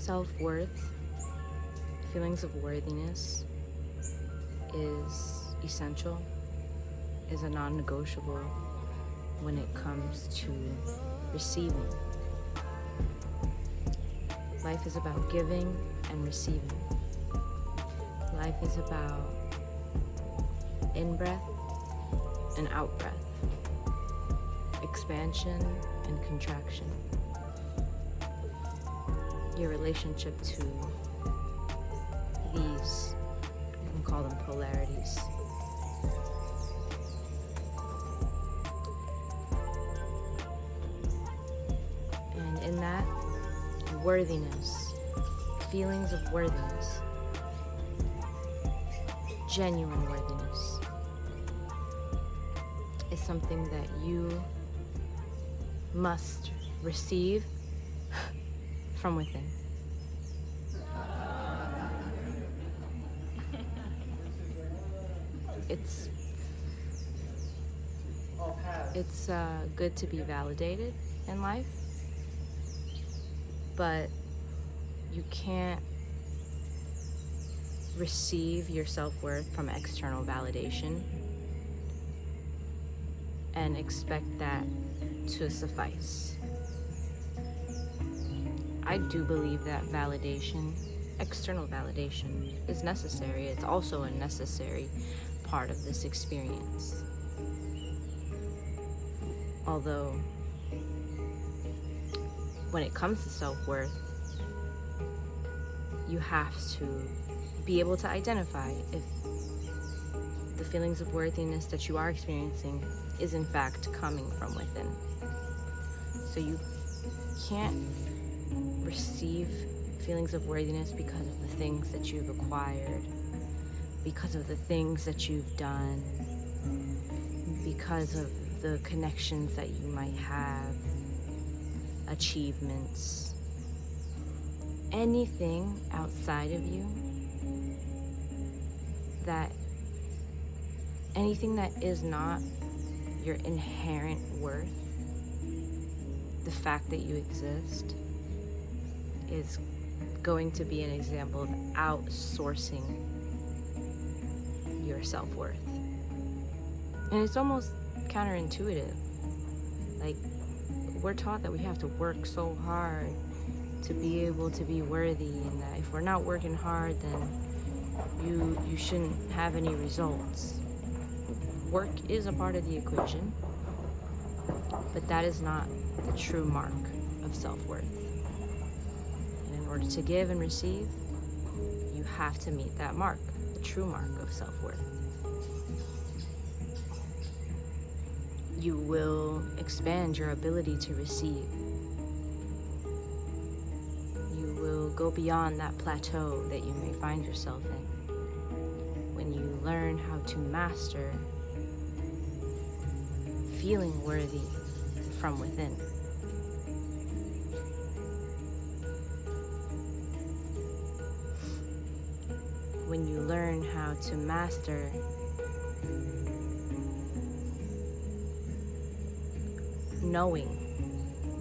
Self-worth, feelings of worthiness is essential, is a non-negotiable when it comes to receiving. Life is about giving and receiving. Life is about in-breath and out-breath, expansion and contraction. Your relationship to these, you can call them polarities. And in that, worthiness, feelings of worthiness, genuine worthiness, is something that you must receive from within. It's good to be validated in life, but you can't receive your self-worth from external validation and expect that to suffice. I do believe that validation, external validation, is necessary. It's also a necessary part of this experience. Although, when it comes to self-worth, you have to be able to identify if the feelings of worthiness that you are experiencing is in fact coming from within. So you can't receive feelings of worthiness because of the things that you've acquired, because of the things that you've done, because of the connections that you might have, achievements, anything outside of you, anything that is not your inherent worth, the fact that you exist, is going to be an example of outsourcing your self-worth. And it's almost counterintuitive. Like, we're taught that we have to work so hard to be able to be worthy, and that if we're not working hard, then you shouldn't have any results. Work is a part of the equation, but that is not the true mark of self-worth. And in order to give and receive, you have to meet that mark, the true mark of self-worth. You will expand your ability to receive. You will go beyond that plateau that you may find yourself in when you learn how to master feeling worthy from within. When you learn how to master knowing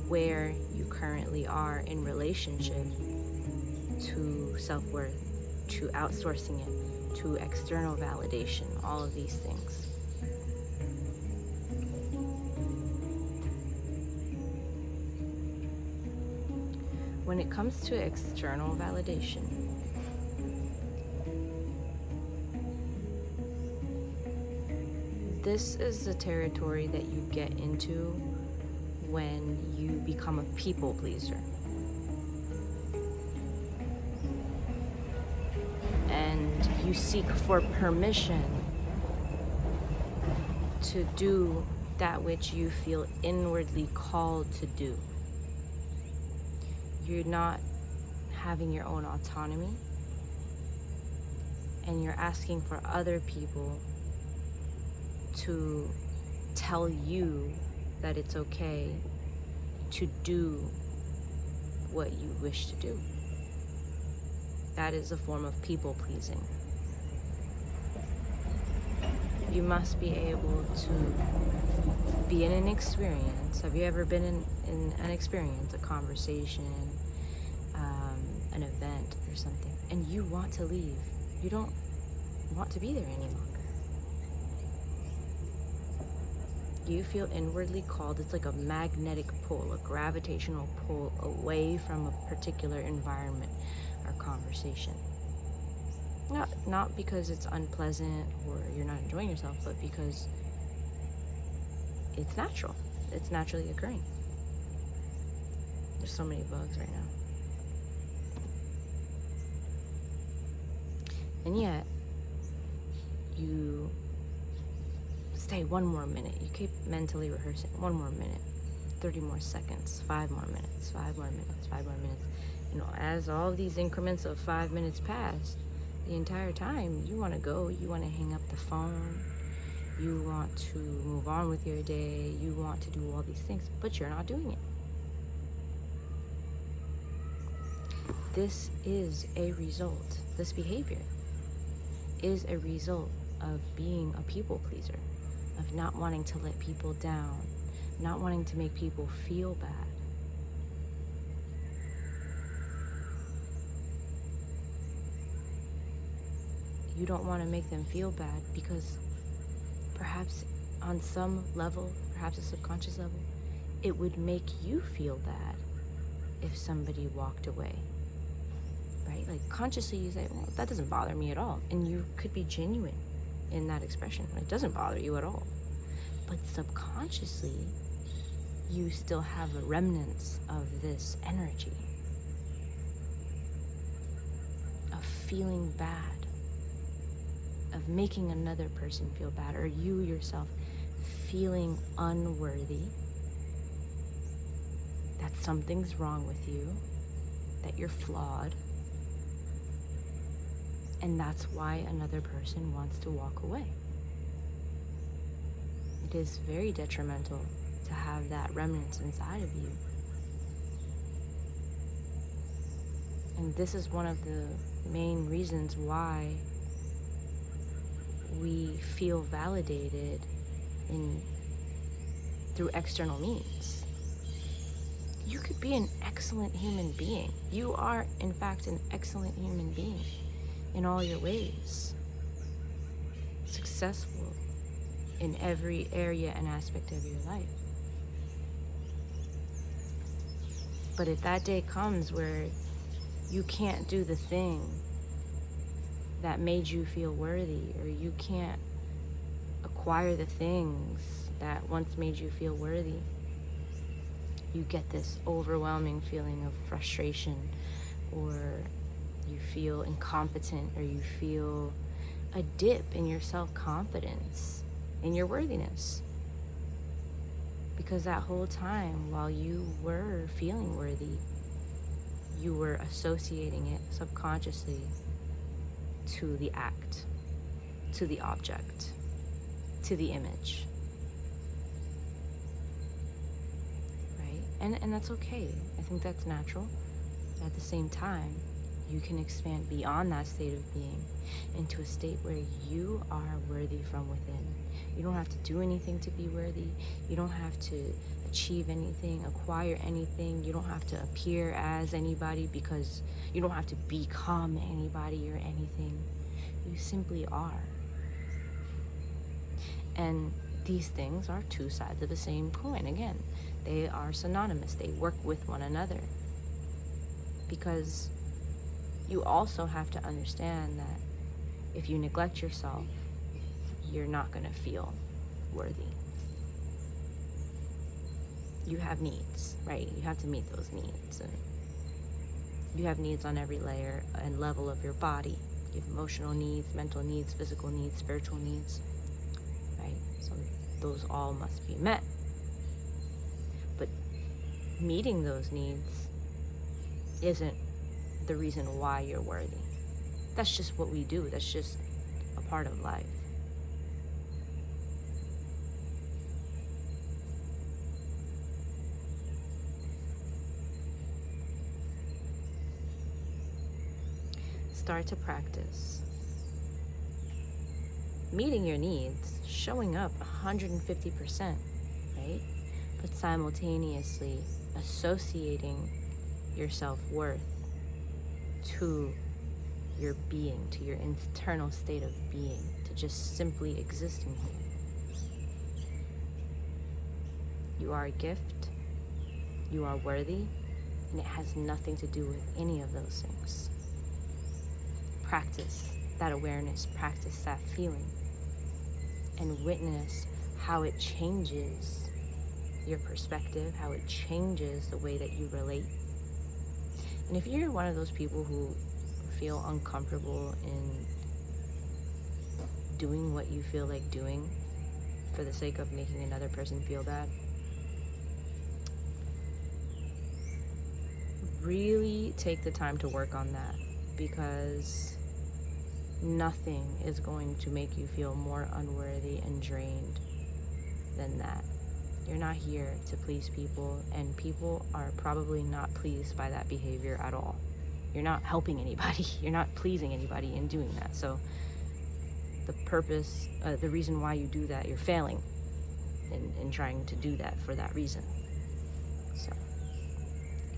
where you currently are in relationship to self-worth, to outsourcing it, to external validation, all of these things. When it comes to external validation, this is the territory that you get into when you become a people pleaser. And you seek for permission to do that which you feel inwardly called to do. You're not having your own autonomy, and you're asking for other people to tell you that it's okay to do what you wish to do. That is a form of people pleasing. You must be able to be in an experience. Have you ever been in an experience, a conversation, an event or something, and you want to leave. You don't want to be there any longer. You feel inwardly called. It's like a magnetic pull, a gravitational pull away from a particular environment or conversation. Not because it's unpleasant or you're not enjoying yourself, but because it's natural. It's naturally occurring. There's so many bugs right now. And yet, you stay one more minute. You keep mentally rehearsing. 1 more minute, 30 more seconds, 5 more minutes, 5 more minutes, 5 more minutes. As all of these increments of 5 minutes pass, the entire time you want to go, you want to hang up the phone, you want to move on with your day, you want to do all these things, but you're not doing it. This is a result, this behavior is a result of being a people pleaser, of not wanting to let people down, not wanting to make people feel bad. You don't want to make them feel bad because perhaps on some level, perhaps a subconscious level, it would make you feel bad if somebody walked away, right? Like consciously you say, well, that doesn't bother me at all. And you could be genuine in that expression. It doesn't bother you at all. But subconsciously, you still have the remnants of this energy of feeling bad, of making another person feel bad, or you yourself feeling unworthy, that something's wrong with you, that you're flawed, and that's why another person wants to walk away. It is very detrimental to have that remnant inside of you. And this is one of the main reasons why we feel validated through external means. You could be an excellent human being. You are, in fact, an excellent human being in all your ways. Successful in every area and aspect of your life. But if that day comes where you can't do the thing that made you feel worthy, or you can't acquire the things that once made you feel worthy, you get this overwhelming feeling of frustration, or you feel incompetent, or you feel a dip in your self-confidence, in your worthiness. Because that whole time, while you were feeling worthy, you were associating it subconsciously to the act, to the object, to the image. Right? And that's okay. I think that's natural. At the same time, you can expand beyond that state of being into a state where you are worthy from within. You don't have to do anything to be worthy. You don't have to achieve anything, acquire anything. You don't have to appear as anybody, because you don't have to become anybody or anything. You simply are. And these things are two sides of the same coin. Again, they are synonymous. They work with one another. Because you also have to understand that if you neglect yourself, you're not going to feel worthy. You have needs, right? You have to meet those needs. And you have needs on every layer and level of your body. You have emotional needs, mental needs, physical needs, spiritual needs, right? So those all must be met. But meeting those needs isn't the reason why you're worthy. That's just what we do. That's just a part of life. Start to practice meeting your needs, showing up 150%, right? But simultaneously associating your self-worth to your being, to your internal state of being, to just simply existing here. You are a gift, you are worthy, and it has nothing to do with any of those things. Practice that awareness, practice that feeling, and witness how it changes your perspective, how it changes the way that you relate. And if you're one of those people who feel uncomfortable in doing what you feel like doing for the sake of making another person feel bad, really take the time to work on that, because nothing is going to make you feel more unworthy and drained than that. You're not here to please people, and people are probably not pleased by that behavior at all. You're not helping anybody. You're not pleasing anybody in doing that. So the purpose, the reason why you do that, you're failing in trying to do that for that reason. So,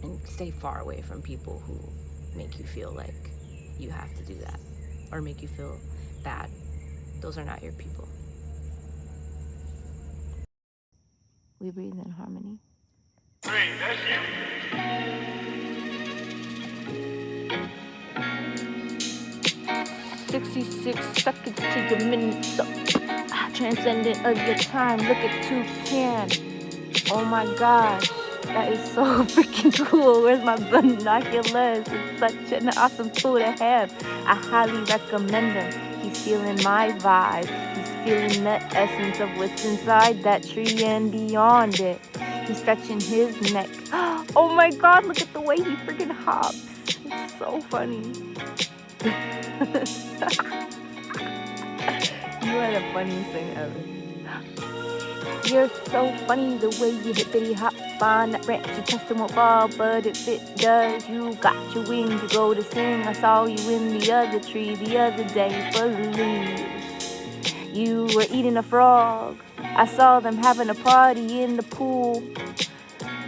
and stay far away from people who make you feel like you have to do that or make you feel bad. Those are not your people. We breathe in harmony. 3, that's you. 66 seconds to your minute, so transcendent of your time. Look at toucan. Oh my gosh, that is so freaking cool. Where's my binoculars? It's such an awesome tool to have. I highly recommend him. He's feeling my vibe. He's feeling the essence of what's inside that tree and beyond it. He's stretching his neck. Oh my god, look at the way he freaking hops. It's so funny. You are the funniest thing ever. You're so funny the way you hippity hop on that branch. You trust it won't fall, but if it does, you got your wings. You go to sing. I saw you in the other tree the other day full of leaves. You were eating a frog. I saw them having a party in the pool.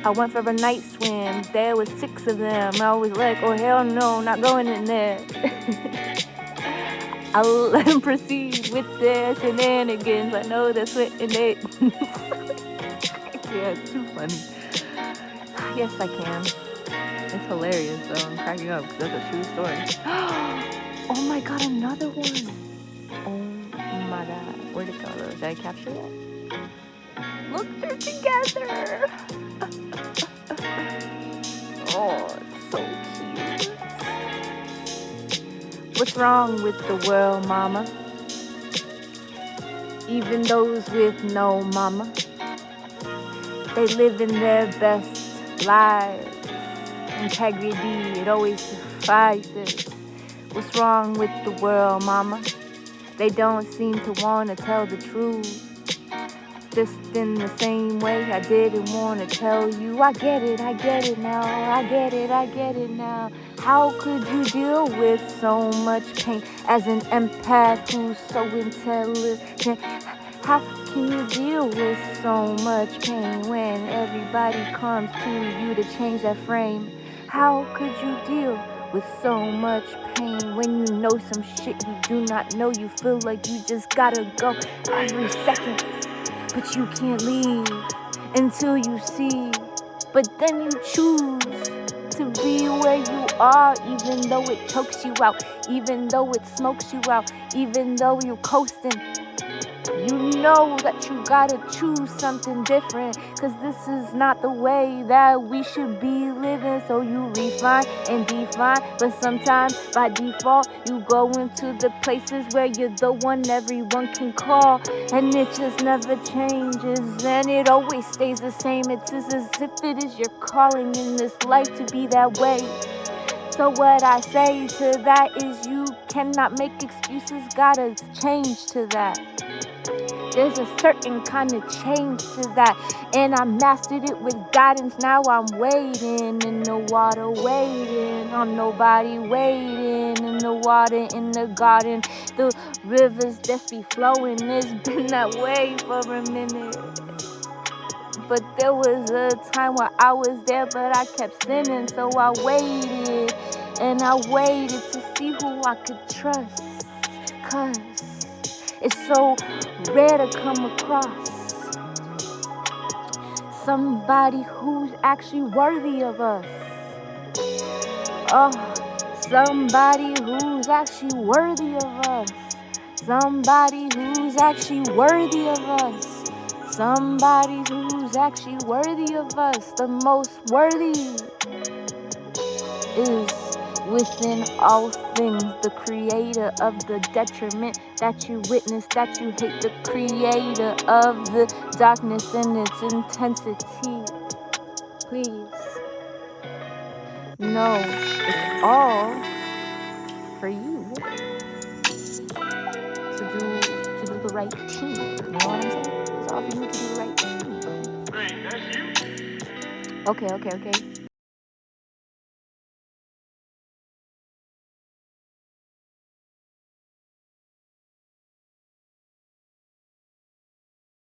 I went for a night swim. There was 6 of them. I was like, oh hell no, not going in there. I'll let them proceed with their shenanigans. I know that's what they... Yeah, it's too funny. Yes, I can. It's hilarious, though. I'm cracking up because that's a true story. Oh my god, another one. Oh my god. Where'd it go? Did I capture it? Look, they're together. Oh, it's so cute. What's wrong with the world, mama? Even those with no mama, they live in their best lives. Integrity, it always suffices. What's wrong with the world, mama? They don't seem to want to tell the truth. Just in the same way I didn't want to tell you. I get it now. I get it now. How could you deal with so much pain as an empath who's so intelligent? How can you deal with so much pain when everybody comes to you to change that frame? How could you deal with so much pain when you know some shit you do not know? You feel like you just gotta go every second, but you can't leave until you see. But then you choose to be where you are, even though it chokes you out, even though it smokes you out, even though you're coasting. You know that you gotta choose something different, cause this is not the way that we should be living. So you refine and define, but sometimes by default you go into the places where you're the one everyone can call, and it just never changes and it always stays the same. It's as if it is your calling in this life to be that way. So what I say to that is you cannot make excuses, gotta change to that. There's a certain kind of change to that, and I mastered it with guidance. Now I'm waiting in the water, waiting on nobody, waiting in the water, in the garden. The rivers just be flowing. It's been that way for a minute. But there was a time where I was there, but I kept sinning, so I waited. And I waited to see who I could trust. 'Cause it's so rare to come across somebody who's actually worthy of us. Oh, somebody who's actually worthy of us. Somebody who's actually worthy of us. Somebody who's actually worthy of us. The most worthy is within all things, the creator of the detriment that you witness, that you hate, the creator of the darkness and its intensity. Please know it's all for you to do the right team. You know what I'm saying? It's all for you to do the right team. Wait, that's you? Okay.